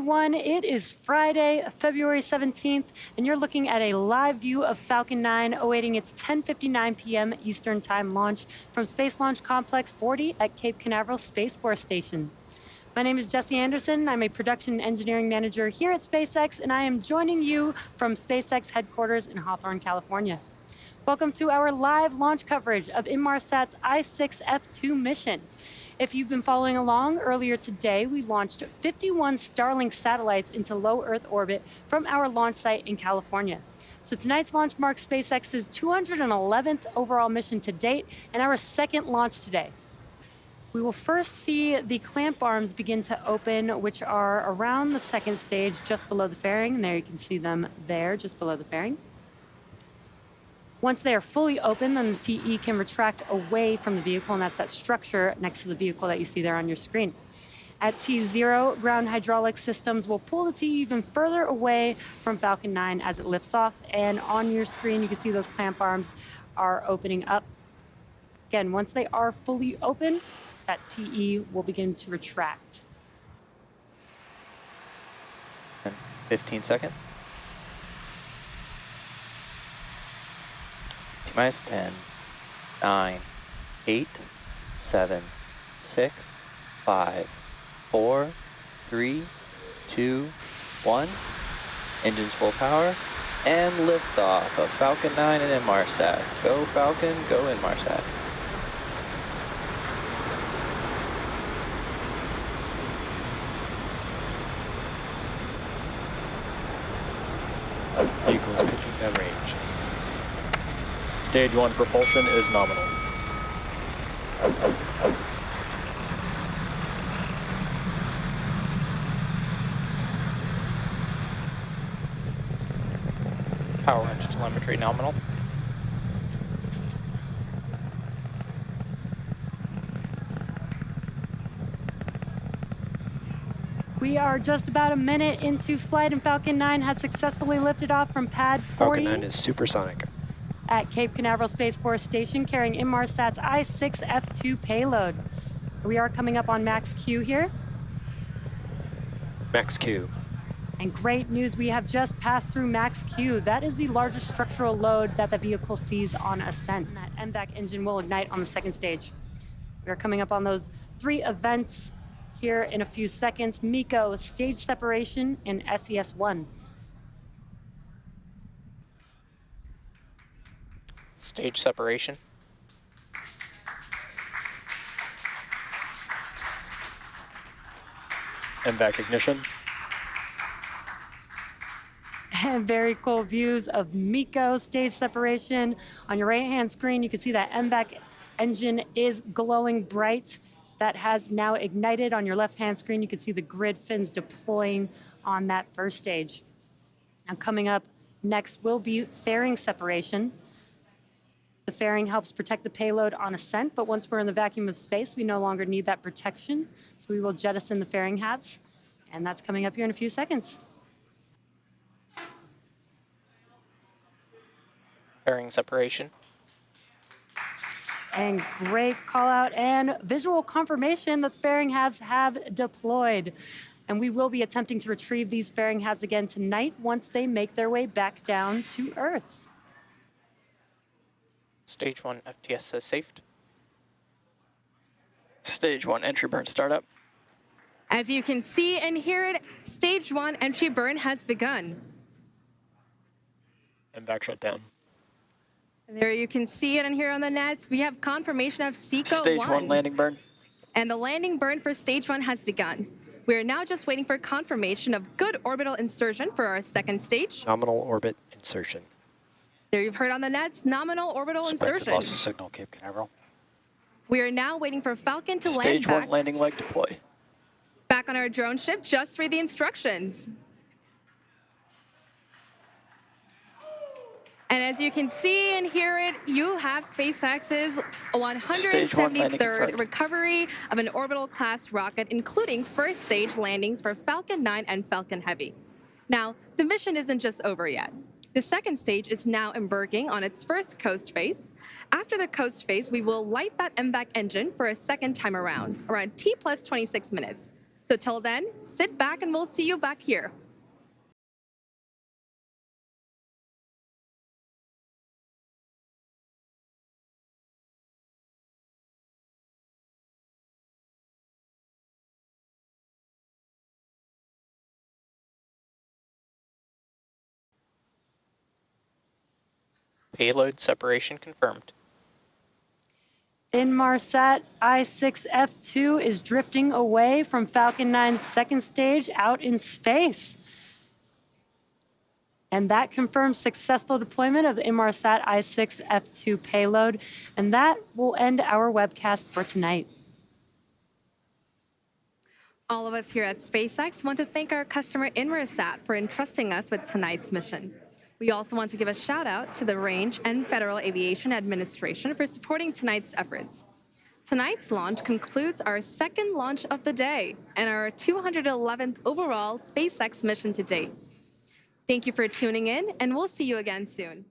everyone. It is Friday, February 17th, and you're looking at a live view of Falcon 9 awaiting its 10:59 p.m. Eastern Time launch from Space Launch Complex 40 at Cape Canaveral Space Force Station. My name is Jesse Anderson. I'm a production and engineering manager here at SpaceX, and I am joining you from SpaceX headquarters in Hawthorne, California. Welcome to our live launch coverage of Inmarsat's I-6 F2 mission. If you've been following along, earlier today we launched 51 Starlink satellites into low Earth orbit from our launch site in California. So tonight's launch marks SpaceX's 211th overall mission to date and our second launch today. We will first see the clamp arms begin to open, which are around the second stage, just below the fairing. And there you can see them there, just below the fairing. Once they are fully open, then the TE can retract away from the vehicle, and that's that structure next to the vehicle that you see there on your screen. At T0, ground hydraulic systems will pull the TE even further away from Falcon 9 as it lifts off, and on your screen you can see those clamp arms are opening up. Again, once they are fully open, that TE will begin to retract. 15 seconds. Minus 10, 9, 8, 7, 6, 5, 4, 3, 2, 1. Engines full power, and liftoff of Falcon 9 and Inmarsat. Go Falcon, go Inmarsat. Vehicles pitching down range. Stage 1 propulsion is nominal. Power engine telemetry nominal. We are just about a minute into flight, and Falcon 9 has successfully lifted off from pad 40. Falcon 9 is supersonic. At Cape Canaveral Space Force Station, carrying Inmarsat's I-6 F2 payload. We are coming up on max Q here. Max Q. And great news, we have just passed through max Q. That is the largest structural load that the vehicle sees on ascent. That MVAC engine will ignite on the second stage. We are coming up on those 3 events here in a few seconds. MECO, stage separation, and SES-1. Stage separation. MVAC ignition. And very cool views of MECO stage separation. On your right-hand screen, you can see that MVAC engine is glowing bright. That has now ignited. On your left-hand screen, you can see the grid fins deploying on that first stage. Now coming up next will be fairing separation. The fairing helps protect the payload on ascent, but once we're in the vacuum of space, we no longer need that protection. So we will jettison the fairing halves, and that's coming up here in a few seconds. Fairing separation. And great call out and visual confirmation that the fairing halves have deployed. And we will be attempting to retrieve these fairing halves again tonight once they make their way back down to Earth. Stage 1 FTS has safed. Stage 1 entry burn startup. As you can see and hear it, stage 1 entry burn has begun. MVAC shutdown. There you can see it and hear on the nets. We have confirmation of SECO 1. Stage 1 landing burn. And the landing burn for stage 1 has begun. We are now just waiting for confirmation of good orbital insertion for our second stage. Nominal orbit insertion. There you've heard on the nets, nominal orbital insertion. Signal Cape Canaveral. We are now waiting for Falcon to land Stage 1 back. landing leg deploy. Back on our drone ship, just read the instructions. And as you can see and hear it, you have SpaceX's 173rd recovery of an orbital class rocket, including first stage landings for Falcon 9 and Falcon Heavy. Now, the mission isn't just over yet. The second stage is now embarking on its first coast phase. After the coast phase, we will light that MVAC engine for a second time around T plus 26 minutes. So till then, sit back and we'll see you back here. Payload separation confirmed. Inmarsat I-6 F2 is drifting away from Falcon 9's second stage out in space. And that confirms successful deployment of the Inmarsat I-6 F2 payload. And that will end our webcast for tonight. All of us here at SpaceX want to thank our customer Inmarsat for entrusting us with tonight's mission. We also want to give a shout out to the Range and Federal Aviation Administration for supporting tonight's efforts. Tonight's launch concludes our second launch of the day and our 211th overall SpaceX mission to date. Thank you for tuning in, and we'll see you again soon.